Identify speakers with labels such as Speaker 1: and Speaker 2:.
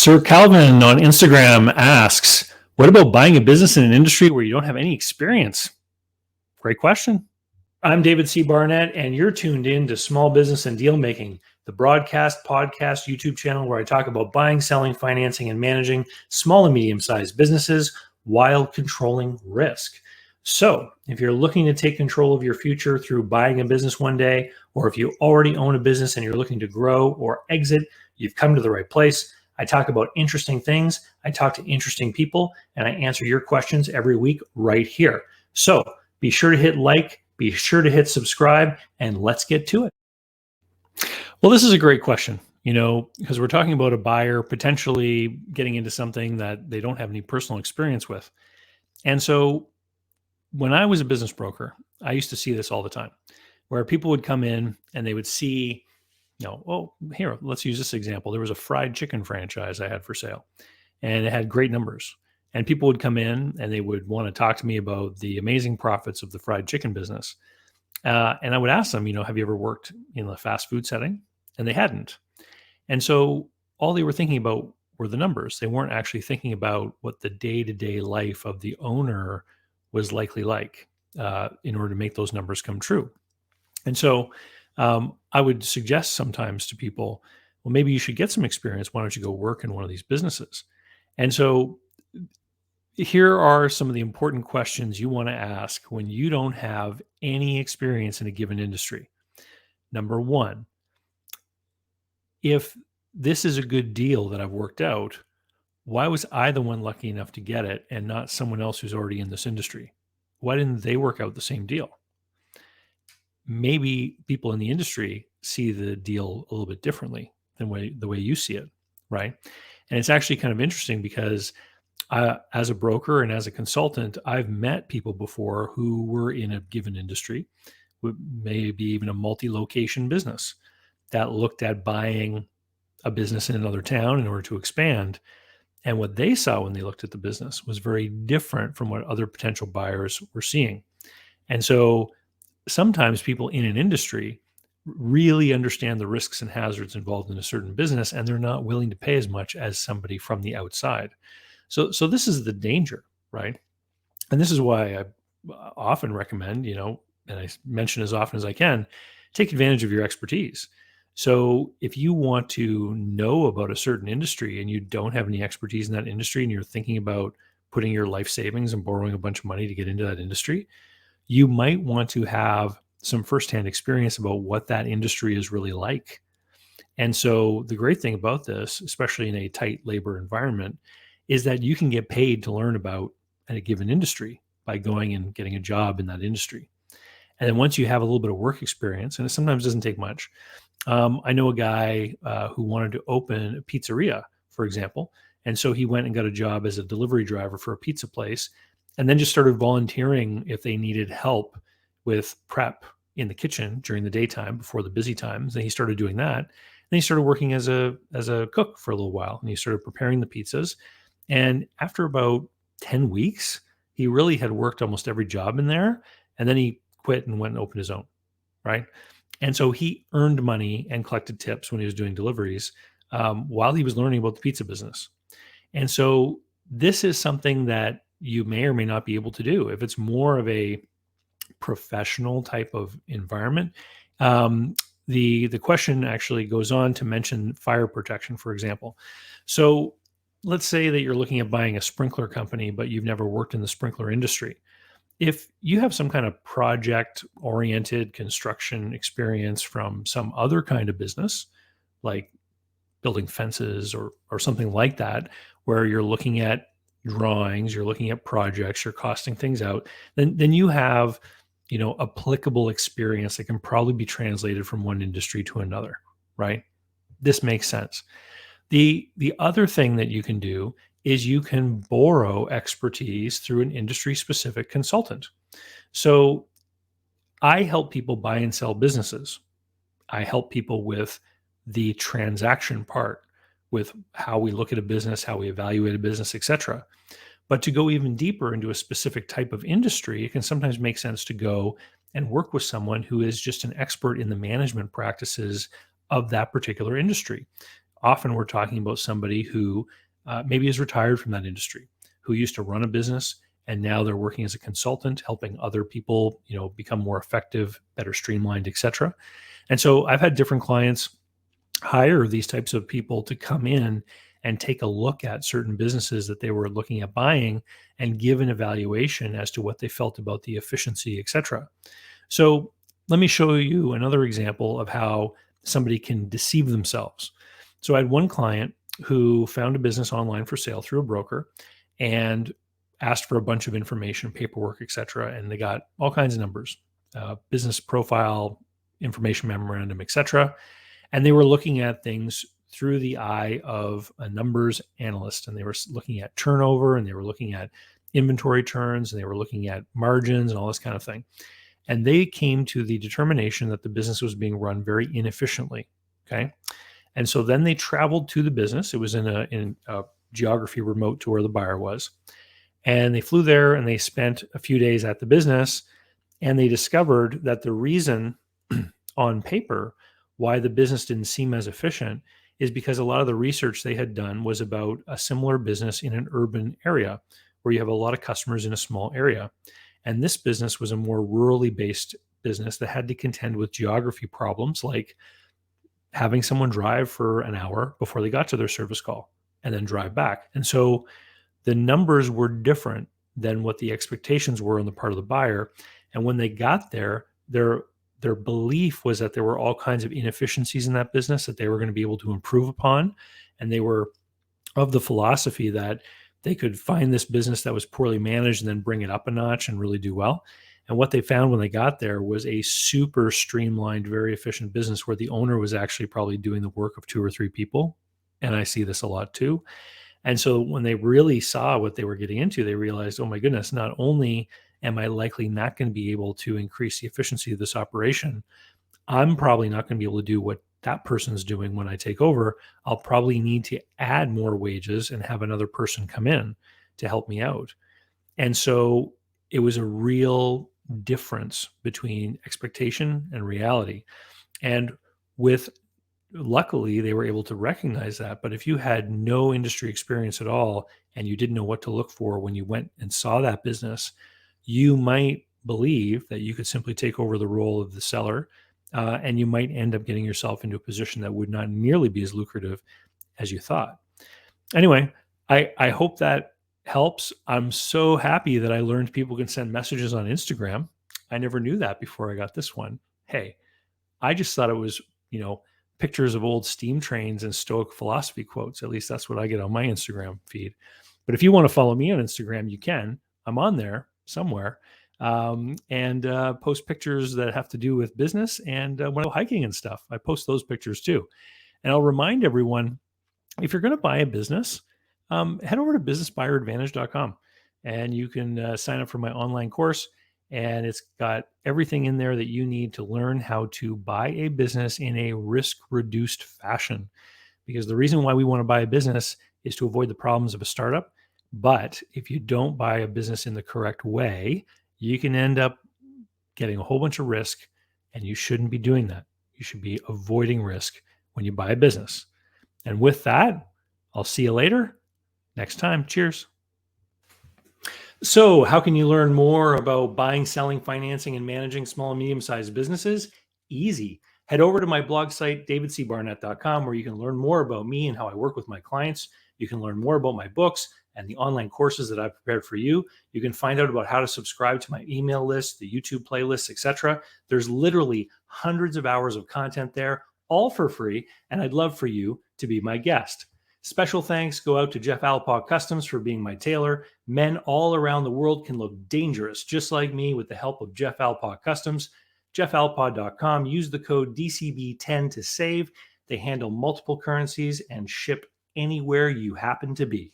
Speaker 1: Sir Calvin on Instagram asks, what about buying a business in an industry where you don't have any experience? Great question. I'm David C. Barnett, and you're tuned in to Small Business and Deal Making, the broadcast, podcast, YouTube channel where I talk about buying, selling, financing, and managing small and medium-sized businesses while controlling risk. So if you're looking to take control of your future through buying a business one day, or if you already own a business and you're looking to grow or exit, you've come to the right place. I talk about interesting things, I talk to interesting people, and I answer your questions every week right here. So be sure to hit like, be sure to hit subscribe, and let's get to it. Well, this is a great question, because we're talking about a buyer potentially getting into something that they don't have any personal experience with. And so when I was a business broker, I used to see this all the time, where people would come in and they would see, here, let's use this example. There was a fried chicken franchise I had for sale, and it had great numbers. And people would come in and they would want to talk to me about the amazing profits of the fried chicken business. And I would ask them, have you ever worked in a fast food setting? And they hadn't. And so all they were thinking about were the numbers. They weren't actually thinking about what the day-to-day life of the owner was likely like in order to make those numbers come true. And so I would suggest sometimes to people, well, maybe you should get some experience. Why don't you go work in one of these businesses? And so here are some of the important questions you want to ask when you don't have any experience in a given industry. Number one, if this is a good deal that I've worked out, why was I the one lucky enough to get it and not someone else who's already in this industry? Why didn't they work out the same deal? Maybe people in the industry see the deal a little bit differently than the way you see it, right? And it's actually kind of interesting because as a broker and as a consultant, I've met people before who were in a given industry, maybe even a multi-location business that looked at buying a business in another town in order to expand. And what they saw when they looked at the business was very different from what other potential buyers were seeing. And so sometimes people in an industry really understand the risks and hazards involved in a certain business, and they're not willing to pay as much as somebody from the outside. So this is the danger, right? And this is why I often recommend, and I mention as often as I can, take advantage of your expertise. So if you want to know about a certain industry and you don't have any expertise in that industry and you're thinking about putting your life savings and borrowing a bunch of money to get into that industry, you might want to have some firsthand experience about what that industry is really like. And so the great thing about this, especially in a tight labor environment, is that you can get paid to learn about a given industry by going and getting a job in that industry. And then once you have a little bit of work experience, and it sometimes doesn't take much, I know a guy who wanted to open a pizzeria, for example. And so he went and got a job as a delivery driver for a pizza place, and then just started volunteering if they needed help with prep in the kitchen during the daytime before the busy times. And he started doing that. And he started working as a cook for a little while, and he started preparing the pizzas. And after about 10 weeks, he really had worked almost every job in there. And then he quit and went and opened his own, right? And so he earned money and collected tips when he was doing deliveries while he was learning about the pizza business. And so this is something that you may or may not be able to do. If it's more of a professional type of environment, the question actually goes on to mention fire protection, for example. So let's say that you're looking at buying a sprinkler company, but you've never worked in the sprinkler industry. If you have some kind of project-oriented construction experience from some other kind of business, like building fences or something like that, where you're looking at drawings, you're looking at projects, you're costing things out, then you have, applicable experience that can probably be translated from one industry to another, right? This makes sense. The other thing that you can do is you can borrow expertise through an industry-specific consultant. So I help people buy and sell businesses. I help people with the transaction part, with how we look at a business, how we evaluate a business, etc. But to go even deeper into a specific type of industry, it can sometimes make sense to go and work with someone who is just an expert in the management practices of that particular industry. often we're talking about somebody who maybe is retired from that industry, who used to run a business, and now they're working as a consultant, helping other people, become more effective, better streamlined, etc. And so I've had different clients hire these types of people to come in and take a look at certain businesses that they were looking at buying and give an evaluation as to what they felt about the efficiency, etc. So let me show you another example of how somebody can deceive themselves. So I had one client who found a business online for sale through a broker and asked for a bunch of information, paperwork, etc. And they got all kinds of numbers, business profile, information memorandum, etc. And they were looking at things through the eye of a numbers analyst. And they were looking at turnover, and they were looking at inventory turns, and they were looking at margins and all this kind of thing. And they came to the determination that the business was being run very inefficiently. Okay. And so then they traveled to the business. It was in a geography remote to where the buyer was. And they flew there and they spent a few days at the business. And they discovered that the reason on paper why the business didn't seem as efficient is because a lot of the research they had done was about a similar business in an urban area where you have a lot of customers in a small area. And this business was a more rurally based business that had to contend with geography problems like having someone drive for an hour before they got to their service call and then drive back. And so the numbers were different than what the expectations were on the part of the buyer. And when they got there, their belief was that there were all kinds of inefficiencies in that business that they were going to be able to improve upon. And they were of the philosophy that they could find this business that was poorly managed and then bring it up a notch and really do well. And what they found when they got there was a super streamlined, very efficient business where the owner was actually probably doing the work of 2 or 3 people. And I see this a lot too. And so when they really saw what they were getting into, they realized, oh my goodness, not only am I likely not going to be able to increase the efficiency of this operation, I'm probably not going to be able to do what that person's doing when I take over. I'll probably need to add more wages and have another person come in to help me out. And so it was a real difference between expectation and reality. And with luckily, they were able to recognize that. But if you had no industry experience at all and you didn't know what to look for when you went and saw that business, you might believe that you could simply take over the role of the seller, and you might end up getting yourself into a position that would not nearly be as lucrative as you thought. Anyway, I hope that helps. I'm so happy that I learned people can send messages on Instagram. I never knew that before I got this one. Hey, I just thought it was, pictures of old steam trains and Stoic philosophy quotes. At least that's what I get on my Instagram feed. But if you want to follow me on Instagram, you can. I'm on there somewhere, and post pictures that have to do with business and when I go hiking and stuff. I post those pictures too. And I'll remind everyone, if you're going to buy a business, head over to businessbuyeradvantage.com and you can sign up for my online course. And it's got everything in there that you need to learn how to buy a business in a risk-reduced fashion. Because the reason why we want to buy a business is to avoid the problems of a startup. But if you don't buy a business in the correct way, you can end up getting a whole bunch of risk, and you shouldn't be doing that. You should be avoiding risk when you buy a business. And with that, I'll see you later next time. Cheers. So, how can you learn more about buying, selling, financing, and managing small and medium-sized businesses? Easy. Head over to my blog site, davidcbarnett.com, where you can learn more about me and how I work with my clients. You can learn more about my books and the online courses that I've prepared for you. You can find out about how to subscribe to my email list, the YouTube playlists, etc. There's literally hundreds of hours of content there, all for free, and I'd love for you to be my guest. Special thanks go out to Jeff Alpaugh Customs for being my tailor. Men all around the world can look dangerous, just like me, with the help of Jeff Alpaugh Customs. JeffAlpaugh.com. Use the code DCB10 to save. They handle multiple currencies and ship anywhere you happen to be.